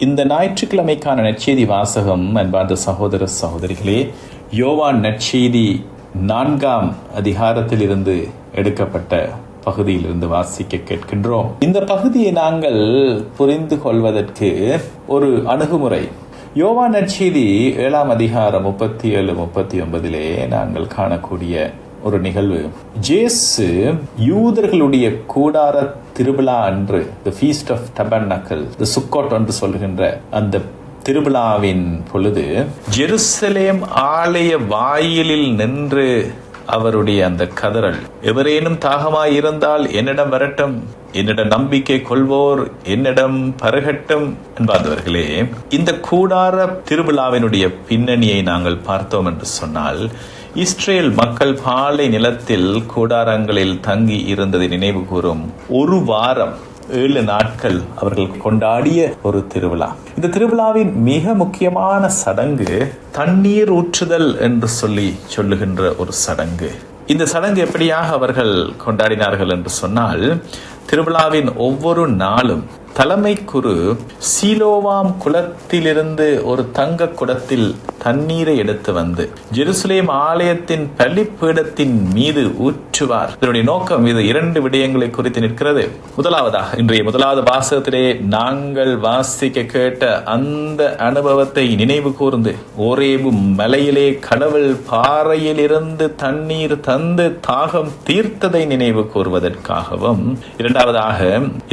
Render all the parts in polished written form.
இந்த ஞாயிற்றுக்கிழமைக்கான நற்செய்தி வாசகம் அன்பார்ந்த சகோதர சகோதரிகளே, யோவான் நற்செய்தி 4ஆம் அதிகாரத்தில் இருந்து எடுக்கப்பட்ட பகுதியிலிருந்து வாசிக்க கேட்கின்றோம். இந்த பகுதியை நாங்கள் புரிந்து கொள்வதற்கு ஒரு அணுகுமுறை. யோவான் நற்செய்தி 7ஆம் அதிகாரம் 37-39 நாங்கள் காணக்கூடிய ஒரு நிகழ்வு. இயேசு யூதர்களுடைய கூடார திருவிழா அன்று, the feast of tabernacle, the sukkot என்று சொல்கின்ற அந்த திருவிழாவின் பொழுது ஜெருசலேம் ஆலய வாயிலில் நின்று அவருடைய அந்த கதறல், எவரேனும் தாகமாய் இருந்தால் என்னிடம் வரட்டும், என்னிடம் நம்பிக்கை கொள்வோர் என்னிடம் பருகட்டும் என்பார்களே. இந்த கூடார திருவிழாவினுடைய பின்னணியை நாங்கள் பார்த்தோம் என்று சொன்னால், இஸ்ரேல் மக்கள் பாலை நிலத்தில் கூடாரங்களில் தங்கி இருந்ததை நினைவு கூறும் ஒரு வாரம் 7 நாட்கள் அவர்கள் கொண்டாடிய ஒரு திருவிழா. இந்த திருவிழாவின் மிக முக்கியமான சடங்கு தண்ணீர் ஊற்றுதல் என்று சொல்லுகின்ற ஒரு சடங்கு. இந்த சடங்கு எப்படியாக அவர்கள் கொண்டாடினார்கள் என்று சொன்னால், திருவிழாவின் ஒவ்வொரு நாளும் தலைமை குரு சீலோவாம் குளத்திலிருந்து ஒரு தங்க குடத்தில் தண்ணீரை எடுத்து வந்து ஜெருசலேம் ஆலயத்தின் பலிப்பீடத்தின் மீது ஊற்றுவார். இதனுடைய நோக்கம் இது 2 விடயங்களை குறித்து நிற்கிறது. முதலாவதாக, இன்றைய முதலாவது வாசகத்திலே நாங்கள் வாசிக்க கேட்ட அந்த அனுபவத்தை நினைவு கூர்ந்து, ஓரேபு மலையிலே கடவுள் பாறையில் இருந்து தண்ணீர் தந்து தாகம் தீர்த்ததை நினைவு கூறுவதற்காகவும், இரண்டாவதாக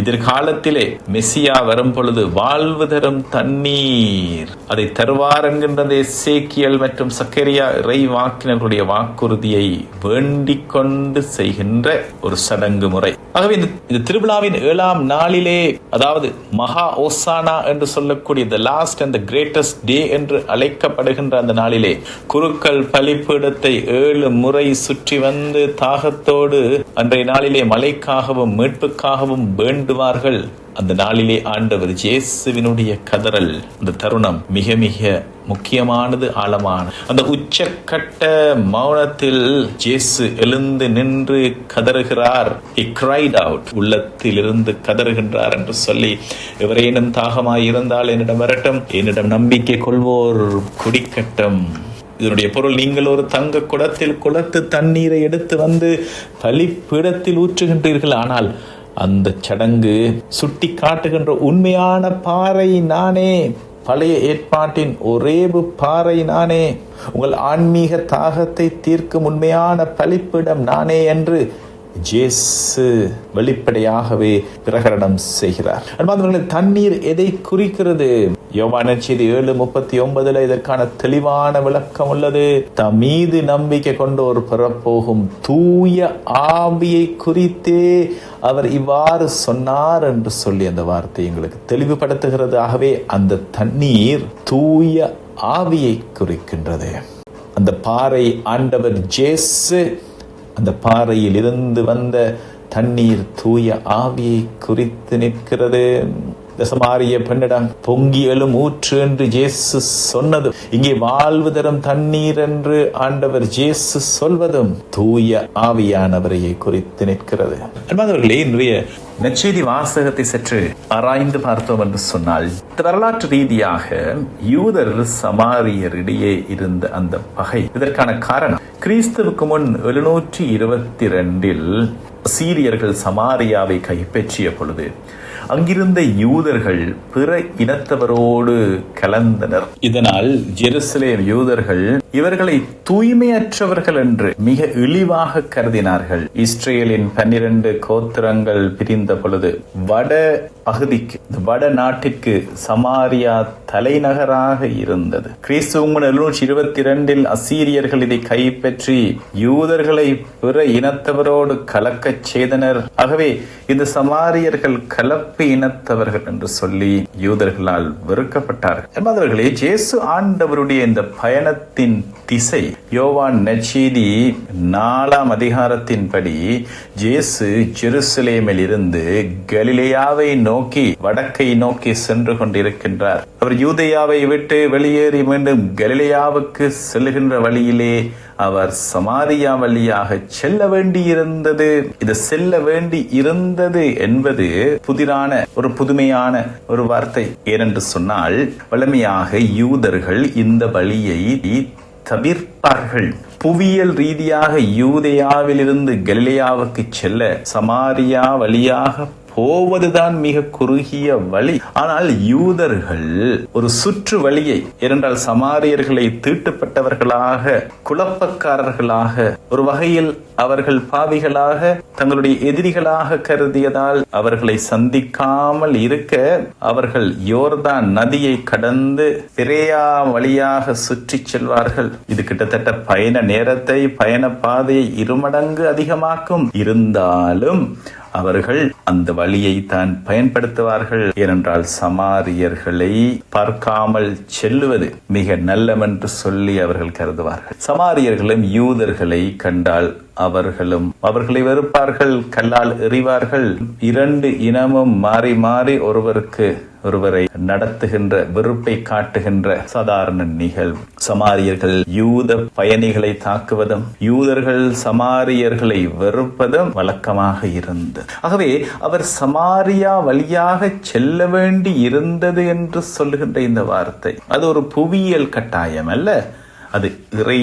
எதிர்காலத்திலே மெசியா வரும் பொழுது வாழ்வு தரும் தண்ணீர் அதை தருவார் என்கின்றதே எசேக்கியேல் மற்றும் சக்கரியா இறைவாக்கினர்களுடைய வாக்குறுதியை வேண்டிக் கொண்டு செய்கின்ற ஒரு சடங்கு முறை. ஆகவே இந்த திருவிழாவின் 7ஆம் நாளிலே, அதாவது மகா ஓசானா என்று சொல்லக்கூடிய the last and the greatest day என்று அழைக்கப்படுகின்ற அந்த நாளிலே, குருக்கள் பலிப்பீடத்தை 7 முறை சுற்றி வந்து தாகத்தோடு அன்றைய நாளிலே மழைக்காகவும் மீட்புக்காகவும் வேண்டுவார்கள். அந்த நாளிலே ஆண்டவர் இயேசுவினுடைய கதறல், அந்த தருணம் மிக மிக முக்கியமானது, ஆழமான அந்த உச்சக்கட்ட மௌனத்தில் இயேசு எழுந்து நின்று கதறுகிறார். He cried out, உள்ளத்திலிருந்து கதறுகின்றார் என்று சொல்லி, எவரேனும் தாகமாய் இருந்தால் என்னிடம் வரட்டும், என்னிடம் நம்பிக்கை கொள்வோர் குடிக்கட்டும். இதனுடைய பொருள், நீங்கள் ஒரு தங்க குளத்து தண்ணீரை எடுத்து வந்து பலிப்பீடத்தில் ஊற்றுகின்றீர்கள், ஆனால் அந்த சடங்கு சுட்டி காட்டுகின்ற உண்மையான பாறை நானே, பழைய ஏற்பாட்டின் ஒரேபு பாறை நானே, உங்கள் ஆன்மீக தாகத்தை தீர்க்கும் உண்மையான பலிப்பிடம் நானே என்று இயேசு வெளிப்படையாகவே பிரகடனம் செய்கிறார். அன்பார்ந்தவர்களே, தண்ணீர் எதை குறிக்கிறது? யோவான் நற்செய்தி 7:39 இதற்கான தெளிவான விளக்கம் உள்ளது. தமீது நம்பிக்கை கொண்டோர் பெறப்போகும் தூய ஆவியை குறித்தே அவர் இவ்வாறு சொன்னார் என்று சொல்லி அந்த வார்த்தை எங்களுக்கு தெளிவுபடுத்துகிறது. ஆகவே அந்த தண்ணீர் தூய ஆவியை குறிக்கின்றது. அந்த பாறை ஆண்டவர் இயேசு, அந்த பாறையில் இருந்து வந்த தண்ணீர் தூய ஆவியை குறித்து நிற்கிறது. சமாரிய பெண்ணிடம் பொங்கி எழும் ஊற்று என்று இயேசு சொன்னது, இங்கே வாழ்வு தரும் தண்ணீர் என்று ஆண்டவர் இயேசு சொல்வதும் தூய ஆவியானவரையை குறித்து நிற்கிறது. அன்பானவர்களே, இன்றைய நற்செய்தி வாசகத்தை சற்று ஆராய்ந்து பார்த்தோம் என்று சொன்னால், வரலாற்று ரீதியாக யூதர் சமாரியரிடையே இருந்த அந்த பகை, இதற்கான காரணம் கிறிஸ்துவுக்கு முன் 722 அசீரியர்கள் சமாரியாவை கைப்பற்றிய பொழுது அங்கிருந்த யூதர்கள் பிற இனத்தவரோடு கலந்தனர். இதனால் ஜெருசலேம் யூதர்கள் இவர்களை தூய்மையற்றவர்கள் என்று மிக இழிவாக கருதினார்கள். இஸ்ரேலின் 12 கோத்திரங்கள் பிரிந்த பொழுது வட பகுதிக்கு, வட நாட்டிற்கு சமாரியா தலைநகராக இருந்தது. கிறிஸ்து 722 அசீரியர்கள் இதை கைப்பற்றி யூதர்களை பிற இனத்தவரோடு கலக்கச் செய்தனர். ஆகவே இந்த சமாரியர்கள் கலப்பு இனத்தவர்கள் என்று சொல்லி யூதர்களால் வெறுக்கப்பட்டார்கள். என்பவர்களே, இயேசு ஆண்டவருடைய இந்த பயணத்தின் திசை யோவான் நற்செய்தி 4ஆம் அதிகாரத்தின்படி இயேசு ஜெருசலேமில் இருந்து கலிலேயாவை நோக்கி வடக்கை நோக்கி சென்று கொண்டிருக்கின்றார். அவர் யூதேயாவை விட்டு வெளியேறி மீண்டும் கலிலேயாவுக்கு செல்கின்ற வழியிலே அவர் சமாரியா வழியாக செல்ல வேண்டி இருந்தது. இது செல்ல வேண்டி இருந்தது என்பது புதுமையான ஒரு வார்த்தை. ஏனென்று சொன்னால், வலிமையாக யூதர்கள் இந்த வழியை தவிர்ப்பார்கள். புவியியல் ரீதியாக யூதேயாவிலிருந்து கலிலேயாவுக்கு செல்ல சமாரியா வழியாக போவதுதான் மிக குறுகிய வழி. ஆனால் யூதர்கள் ஒரு சுற்று வழியை, ஏனென்றால் சமாரியர்களை தீட்டுப்பட்டவர்களாக, குழப்பக்காரர்களாக, ஒரு வகையில் அவர்கள் பாவிகளாக, தங்களுடைய எதிரிகளாக கருதியதால் அவர்களை சந்திக்காமல் இருக்க அவர்கள் யோர்தான் நதியை கடந்து பிரேயா வழியாக சுற்றி செல்வார்கள். இது கிட்டத்தட்ட பயண நேரத்தை, பயண பாதையை 2 மடங்கு அதிகமாக்கும். இருந்தாலும் அவர்கள் அந்த வழியை தான் பயன்படுத்துவார்கள். ஏனென்றால் சமாரியர்களை பார்க்காமல் செல்லுவது மிக நல்லமென்று சொல்லி அவர்கள் கருதுவார்கள். சமாரியர்களும் யூதர்களை கண்டால் அவர்களை வெறுப்பார்கள், கல்லால் எறிவார்கள். 2 இனமும் மாறி மாறி ஒருவரை நடத்துகின்ற, வெறுப்பை காட்டுகின்ற சாதாரண நிகழ்வு. சமாரியர்கள் யூத பயணிகளை தாக்குவதும், யூதர்கள் சமாரியர்களை வெறுப்பதும் வழக்கமாக இருந்தது. ஆகவே அவர் சமாரியா வழியாக செல்ல வேண்டி இருந்தது என்று சொல்லுகின்ற இந்த வார்த்தை, அது ஒரு புவியியல் கட்டாயம் அல்ல, அது இறை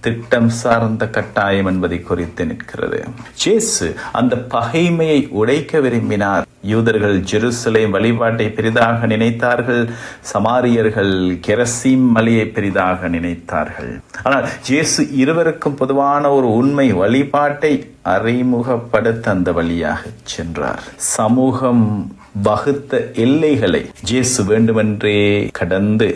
திட்டம் சார்ந்த கட்டாயம் என்பதை குறித்து நிற்கிறது. இயேசு அந்த பகைமையை உடைக்க விரும்பினார். யூதர்கள் ஜெருசலேம் வழிபாட்டை பெரிதாக நினைத்தார்கள், சமாரியர்கள் கெரசீம் மலையை பெரிதாக நினைத்தார்கள். ஆனால் இயேசு இருவருக்கும் பொதுவான ஒரு உண்மை வழிபாட்டை அறிமுகப்படுத்த அந்த வழியாக சென்றார். சமூகம் வகுத்த எல்லைகளை இயேசு வேண்டுமென்றே கடந்து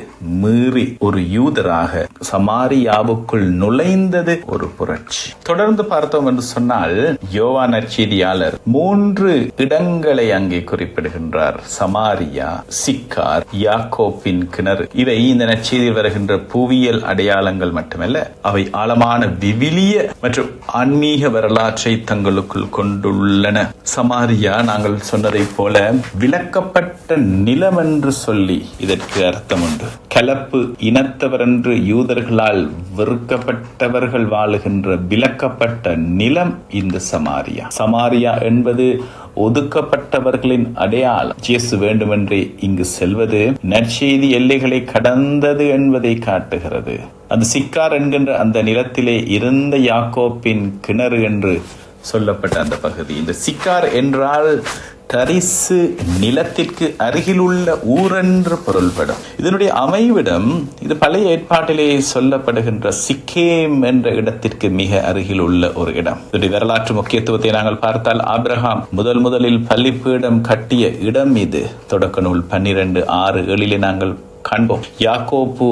மீறி ஒரு யூதராக சமாரியாவுக்குள் நுழைந்தது ஒரு புரட்சி. தொடர்ந்து பார்த்தோம் என்று சொன்னால், யோவான் நற்செய்தியாளர் 3 இடங்களை அங்கே குறிப்பிடுகின்றார். சமாரியா, சிக்கார், யாக்கோப்பின் கிணறு. இவை இந்த நற்செய்தியில் வருகின்ற புவியியல் அடையாளங்கள் மட்டுமல்ல, அவை ஆழமான விவிலிய மற்றும் ஆன்மீக வரலாற்றை தங்களுக்குள் கொண்டுள்ளன. சமாரியா, நாங்கள் சொன்னதை போல விலக்கப்பட்ட நிலம் என்று சொல்லி இதற்கு அர்த்தம் உண்டு. கலப்பு இனத்தவர் என்று யூதர்களால் வெறுக்கப்பட்டவர்கள் வாழுகின்ற விலக்கப்பட்ட நிலம் இந்த சமாரியா. சமாரியா என்பது ஒதுக்கப்பட்டவர்களின் அடையாளம். இயேசு வேண்டுமென்றே இங்கு செல்வது நற்செய்தி எல்லைகளை கடந்தது என்பதை காட்டுகிறது. அந்த சிக்கார் என்கின்ற அந்த நிலத்திலே இருந்த யாக்கோப்பின் கிணறு என்று சொல்லப்பட்ட அந்த பகுதி. இந்த சிக்கார் என்றால் தரிசு நிலத்திற்கு அருகில் உள்ள ஊர் என்று பொருள்படும். இதனுடைய அமைவிடம், இது பழைய ஏற்பாட்டிலே சொல்லப்படுகின்ற சிக்கேம் என்ற இடத்திற்கு மிக அருகில் உள்ள ஒரு இடம். இதனுடைய வரலாற்று முக்கியத்துவத்தை நாங்கள் பார்த்தால், ஆபிரகாம் முதலில் பலிபீடம் கட்டிய இடம் இது. தொடக்க நூல் 12:6-7 நாங்கள் காண்போம். யாக்கோப்பு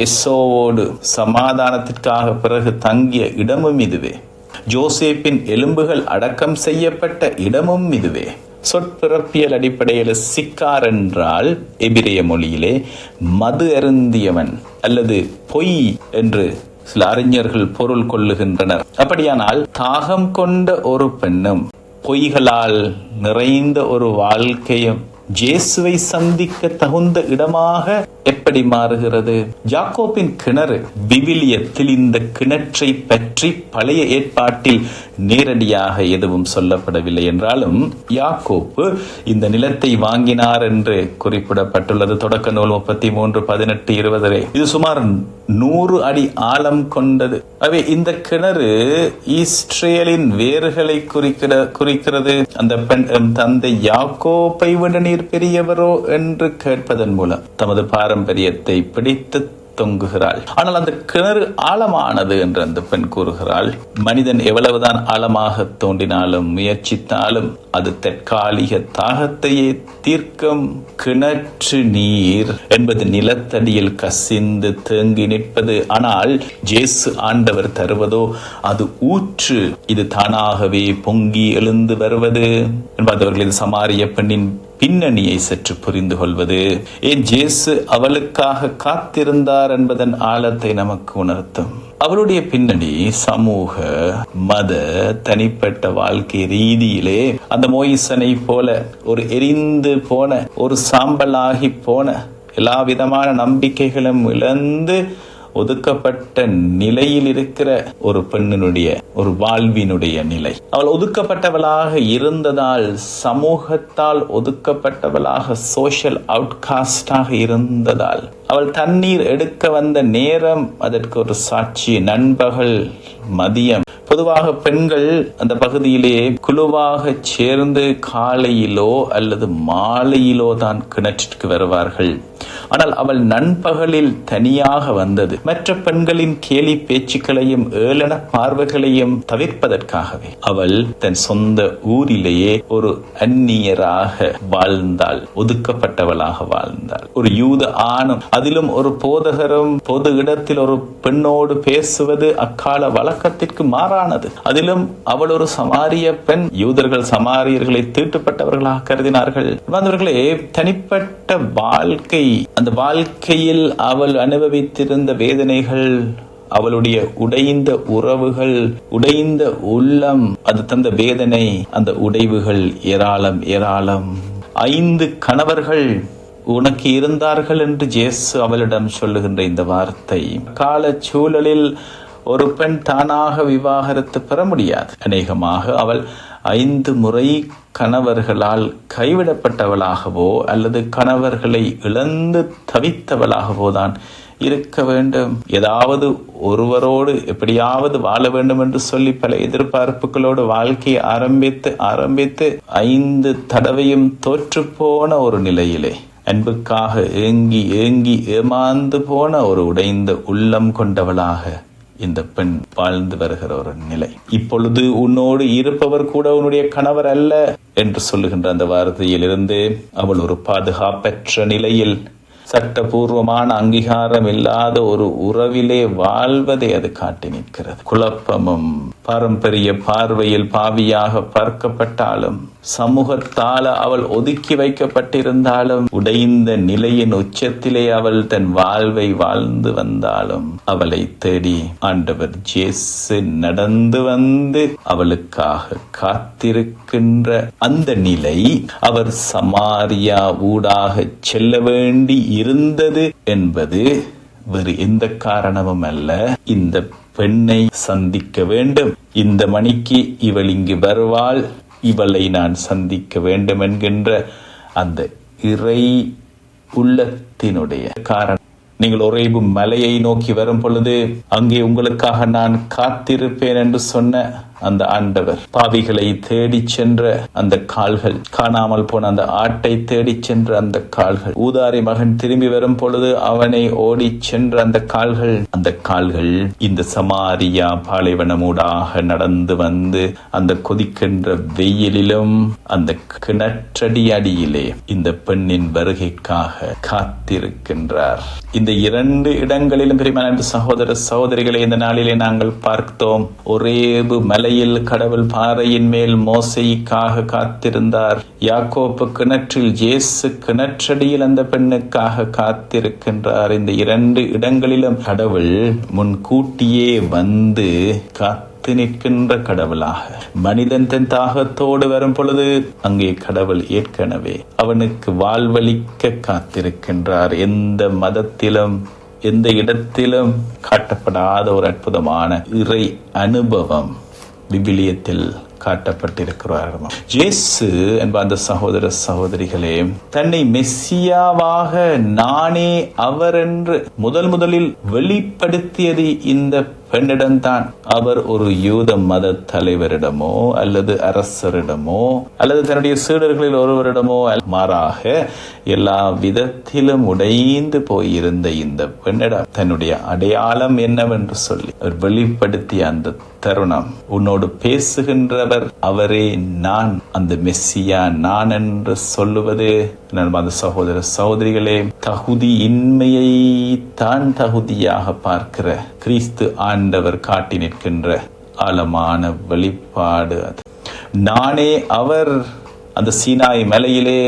எசோவோடு சமாதானத்திற்காக பிறகு தங்கிய இடமும் இதுவே. ஜோசேப்பின் எலும்புகள் அடக்கம் செய்யப்பட்ட இடமும் இதுவே. சொற்பிறப்பியல் அடிப்படையில் சிக்கார் என்றால் எபிரேய மொழியிலே மது அருந்தியவன் அல்லது பொய் என்று சில அறிஞர்கள் பொருள் கொள்ளுகின்றனர். அப்படியானால் தாகம் கொண்ட ஒரு பெண்ணும் பொய்களால் நிறைந்த ஒரு வாழ்க்கையும் இயேசுவை சந்திக்க தகுந்த இடமாக எப்படி மாறுகிறது? யாக்கோப்பின் கிணறு. விவிலியத்தில் இந்த கிணற்றை பற்றி பழைய ஏற்பாட்டில் நேரடியாக எதுவும் சொல்லப்படவில்லை என்றாலும், யாக்கோப்பு இந்த நிலத்தை வாங்கினார் என்று குறிப்பிடப்பட்டுள்ளது. தொடக்க நூல் 33:18-20. இது சுமார் 100 அடி ஆழம் கொண்டது. அவை இந்த கிணறு இஸ்ரேலின் வேர்களை குறிக்கிறது. அந்த பெண் தந்தை யாக்கோப்பை விட நீர் பெரியவரோ என்று கேட்பதன் மூலம் தமது பாரம்பரியத்தை பிடித்து தொங்குகிறாள். ஆனால் அந்த கிணறு ஆழமானது என்று அந்த பெண் கூறுகிறாள். மனிதன் எவ்வளவுதான் ஆழமாக தோண்டினாலும் முயற்சித்தாலும் அது தற்காலிக தாகத்தையே தீர்க்கும். கிணற்று நீர் என்பது நிலத்தடியில் கசிந்து தேங்கி நிற்பது. ஆனால் இயேசு ஆண்டவர் தருவதோ அது ஊற்று. இது தானாகவே பொங்கி எழுந்து வருவது என்பவர்கள் இது சமாரிய பெண்ணின் பின்னணியை சற்று புரிந்து கொள்வது, ஏன் இயேசு அவளுக்காக காத்திருந்தார் என்பதன் ஆழத்தை நமக்கு உணர்த்தும். அவளுடைய பின்னணி சமூக, மத, தனிப்பட்ட வாழ்க்கை ரீதியிலே அந்த மோயிசனை போல ஒரு எரிந்து போன, ஒரு சாம்பலாகி போன, எல்லா விதமான நம்பிக்கைகளும் இழந்து ஒதுக்கப்பட்ட நிலையில் இருக்கிற ஒரு பெண்ணினுடைய ஒரு வாழ்வினுடைய நிலை. அவள் ஒதுக்கப்பட்டவளாக இருந்ததால், சமூகத்தால் ஒதுக்கப்பட்டவளாக, சோஷியல் அவுட்காஸ்டாக இருந்ததால், அவள் தண்ணீர் எடுக்க வந்த நேரம் அதற்கு ஒரு சாட்சி. நண்பகல், மதியம். பொதுவாக பெண்கள் அந்த பகுதியிலே குழுவாக சேர்ந்து காலையிலோ அல்லது மாலையிலோ தான் கிணற்றிற்கு வருவார்கள். ஆனால் அவள் நண்பகலில் தனியாக வந்தது மற்ற பெண்களின் கேலி பேச்சுக்களையும் ஏளன பார்வைகளையும் தவிர்ப்பதற்காகவே. அவள் தன் சொந்த ஊரிலேயே ஒரு அந்நியராக வாழ்ந்தாள், ஒதுக்கப்பட்டவளாக வாழ்ந்தாள். ஒரு யூத ஆணும், அதிலும் ஒரு போதகரும் பொது இடத்தில் ஒரு பெண்ணோடு பேசுவது அக்கால வழக்கத்திற்கு மாறானது. அதிலும் அவள் ஒரு சமாரிய பெண். யூதர்கள் சமாரியர்களை தீட்டுப்பட்டவர்களாக கருதினார்கள். அவர்களே தனிப்பட்ட வாழ்க்கை, அந்த வாழ்க்கையில் அவள் அனுபவித்திருந்த வேதனைகள், அவளுடைய உடைந்த உறவுகள், உடைந்த உள்ளம், அது தந்த வேதனை, அந்த உடைவுகள் ஏராளம் ஏராளம். 5 கணவர்கள் உனக்கு இருந்தார்கள் என்று இயேசு அவளிடம் சொல்லுகின்ற இந்த வார்த்தை, கால சூழலில் ஒரு பெண் தானாக விவாகரத்து பெற முடியாது. அநேகமாக அவள் 5 முறை கணவர்களால் கைவிடப்பட்டவளாகவோ அல்லது கணவர்களை இழந்து தவித்தவளாகவோ தான் இருக்க வேண்டும். ஏதாவது ஒருவரோடு எப்படியாவது வாழ வேண்டும் என்று சொல்லி பல எதிர்பார்ப்புகளோடு வாழ்க்கையை ஆரம்பித்து 5 தடவையும் தோற்று போன ஒரு நிலையிலே, அன்புக்காக ஏங்கி ஏமாந்து போன ஒரு உடைந்த உள்ளம் கொண்டவளாக இந்த பெண் வாழ்ந்து வருகிற ஒரு நிலை. இப்பொழுது உன்னோடு இருப்பவர் கூட உன்னுடைய கணவர் அல்ல என்று சொல்லுகின்ற அந்த வார்த்தையிலிருந்து அவள் ஒரு பாதுகாப்பற்ற நிலையில், சட்டபூர்வமான அங்கீகாரம் இல்லாத ஒரு உறவிலே வாழ்வதை அது காட்டி நிற்கிறது. குழப்பமும் பாரம்பரிய பார்வையில் பாவியாக பார்க்கப்பட்டாலும், சமூகத்தால் அவள் ஒதுக்கி வைக்கப்பட்டிருந்தாலும், உடைந்த நிலையின் உச்சத்திலே அவள் தன் வாழ்வை வாழ்ந்து வந்தாலும், அவளை தேடி ஆண்டவர் இயேசு நடந்து வந்து அவளுக்காக காத்திருக்கின்ற அந்த நிலை, அவர் சமாரியா ஊடாக செல்ல வேண்டி இருந்தது என்பது வேறு எந்த காரணமும் அல்ல. இந்த பெண்ணை சந்திக்க வேண்டும், இந்த மணிக்கு இவள் இங்கு வருவாள், இவளை நான் சந்திக்க வேண்டும் என்கின்ற அந்த இறை உள்ளத்தினுடைய காரணம். நீங்கள் ஒரேபு மலையை நோக்கி வரும் பொழுது அங்கே உங்களுக்காக நான் காத்திருப்பேன் என்று சொன்ன அந்த ஆண்டவர், பாவிகளை தேடி சென்ற அந்த கால்கள், காணாமல் போன அந்த ஆட்டை தேடி சென்ற அந்த கால்கள், ஊதாரி மகன் திரும்பி வரும் பொழுது அவனை ஓடி சென்ற அந்த கால்கள் இந்த சமாரியா பாலைவனமூடாக நடந்து வந்து அந்த கொதிக்கின்ற வெயிலிலும் அந்த கிணற்றடி அடியிலே இந்த பெண்ணின் வருகைக்காக காத்திருக்கின்றார். இந்த 2 இடங்களிலும் பிரியமான சகோதர சகோதரிகளை இந்த நாளிலே நாங்கள் பார்த்தோம். ஒரேபு மலை கடவுள் பாறையின் மேல் மோசேக்காக காத்திருந்தார். யாக்கோப்பு கிணற்றில் இயேசு கிணற்றடியில் அந்த பெண்ணுக்காக காத்திருக்கின்றார். இந்த 2 இடங்களிலும் கடவுள் முன்கூட்டியே வந்து காத்து நிற்கின்ற கடவுளாக, மனிதன் தன் தாகத்தோடு வரும் பொழுது அங்கே கடவுள் ஏற்கனவே அவனுக்கு வாழ்வளிக்க காத்திருக்கின்றார். எந்த மதத்திலும் எந்த இடத்திலும் காட்டப்படாத ஒரு அற்புதமான இறை அனுபவம் விவிலியத்தில் காட்டப்பட்டிருக்கிறார். இயேசு என்ப அந்த சகோதர சகோதரிகளே, தன்னை மெஸ்ஸியாவாக நானே அவர் என்று முதலில் வெளிப்படுத்தியது இந்த பெண்ணிடம்தான். அவர் ஒரு யூத மத தலைவரிடமோ அல்லது அரசரிடமோ அல்லது தன்னுடைய சீடர்களில் ஒருவரிடமோ, மாறாக எல்லா விதத்திலும் உடைந்து போயிருந்த இந்த பெண்ணிடம் தன்னுடைய அடையாளம் என்னவென்று சொல்லி அவர் வெளிப்படுத்திய அந்த தருணம், உன்னோடு பேசுகின்றவர் அவரே நான், அந்த மெஸ்ஸியா நான் என்று சொல்லுவது, அந்த சகோதர சகோதரிகளே, தகுதியின்மையை தான் தகுதியாக பார்க்கிற கிறிஸ்து ஆண்டவர் காட்டி நிற்கின்ற ஆழமான வெளிப்பாடு அது. நானே அவர். அந்த சீனாய் மலையிலே,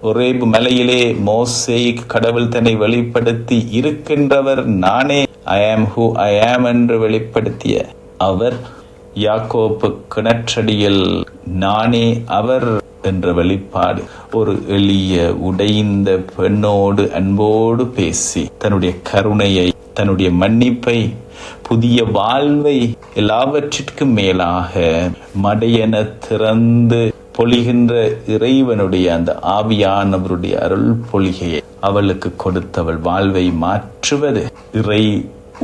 ஒரேபு மலையிலே மோசே கடவுள் தன்னை வெளிப்படுத்தி இருக்கின்றவர் நானே, ஐ ஆம் ஹூ ஐ ஆம் என்று வெளிப்படுத்திய அவர், யாக்கோப்பு கிணற்றடியில் நானே அவர் என்ற வெளிப்பாடு, ஒரு எளிய உடைந்த பெண்ணோடு அன்போடு பேசி தன்னுடைய கருணையை தன்னுடைய மன்னிப்பை, புதிய வாழ்வை, எல்லாவற்றிற்கும் மேலாக மடையென திறந்து பொழிகின்ற இறைவனுடைய அந்த ஆவியானவருடைய அருள் பொழிகையை அவளுக்கு கொடுத்தவள் வாழ்வை மாற்றுவது இறை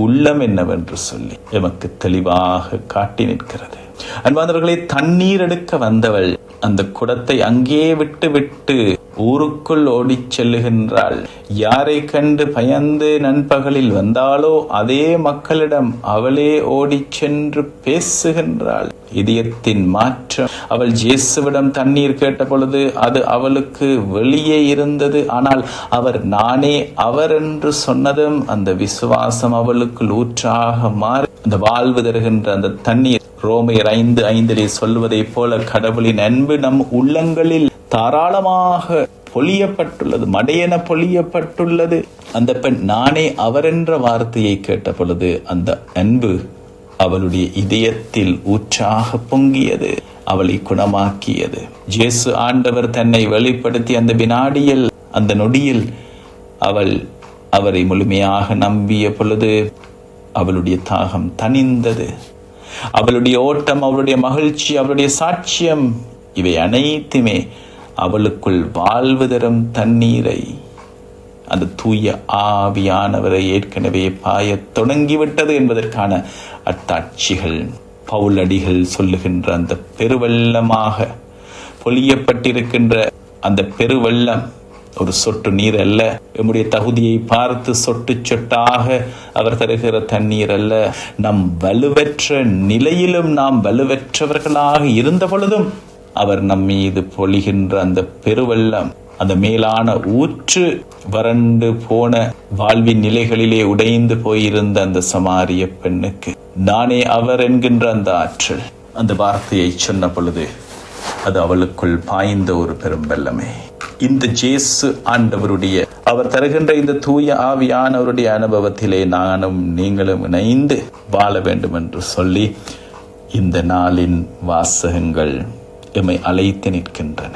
உள்ளம் என்னவென்று சொல்லி எமக்கு தெளிவாக காட்டி நிற்கிறது. அன்பார்ந்தவர்களே, தண்ணீர் எடுக்க வந்தவள் அந்த குடத்தை அங்கே விட்டு ஊருக்குள் ஓடிச் செல்லுகின்றாள். யாரை கண்டு பயந்து நண்பகலில் வந்தாலோ அதே மக்களிடம் அவளே ஓடிச் சென்று பேசுகின்றாள். இதயத்தின் மாற்றம். அவள் இயேசுவிடம் தண்ணீர் கேட்ட பொழுது அது அவளுக்கு வெளியே இருந்தது. ஆனால் அவர் நானே அவர் என்று சொன்னதும் அந்த விசுவாசம் அவளுக்குள் ஊற்றாக மாறி அந்த வாழ்வு தருகின்ற அந்த தண்ணீர் ரோமையர் 5:5 சொல்வதைப் போல கடவுளின் அன்பு நம் உள்ளங்களில் தாராளமாக பொழியப்பட்டுள்ளது, மடையென பொழியப்பட்டுள்ளது. அந்த பெண் நானே அவர் என்ற வார்த்தையை கேட்ட பொழுது அந்த அன்பு அவளுடைய இதயத்தில் ஊற்றாக பொங்கியது, அவளை குணமாக்கியது. இயேசு ஆண்டவர் தன்னை வெளிப்படுத்தி அந்த வினாடியில், அந்த நொடியில் அவள் அவரை முழுமையாக நம்பிய பொழுது அவளுடைய தாகம் தணிந்தது. அவளுடைய ஓட்டம், அவளுடைய மகிழ்ச்சி, அவளுடைய சாட்சியம், இவை அனைத்துமே அவளுக்குள் வாழ்வு தரும் தண்ணீரை, அந்த தூய ஆவியானவரை ஏற்கனவே பாயத் தொடங்கிவிட்டது என்பதற்கான அத்தாட்சிகள் பவுலடிகள் சொல்லுகின்ற அந்த பெருவெள்ளமாக பொழியப்பட்டிருக்கின்ற அந்த பெருவெள்ளம் ஒரு சொட்டு நீர் அல்ல, நம்முடைய தகுதியை பார்த்து சொட்டு சொட்டாக அவர் தருகிற தண்ணீர் அல்ல. நம் வலுவற்ற நிலையிலும் நாம் வலுவற்றவர்களாக இருந்த பொழுதும் அவர் நம் மீது பொழிகின்ற அந்த பெருவெள்ளம், அந்த மேலான ஊற்று, வறண்டு போன வாழ்வின் நிலைகளிலே உடைந்து போயிருந்த அந்த சமாரிய பெண்ணுக்கு நானே அவர் என்கின்ற அந்த ஆற்றல், அந்த வார்த்தையை சொன்ன பொழுது அது அவளுக்குள் பாய்ந்த ஒரு பெரும் வெள்ளமே. இந்த இயேசு ஆண்டவருடைய அவர் தருகின்ற இந்த தூய ஆவியானவருடைய அனுபவத்திலே நானும் நீங்களும் இணைந்து வாழ வேண்டும் என்று சொல்லி இந்த நாளின் வாசகங்கள் எம்மை அழைத்து நிற்கின்றன.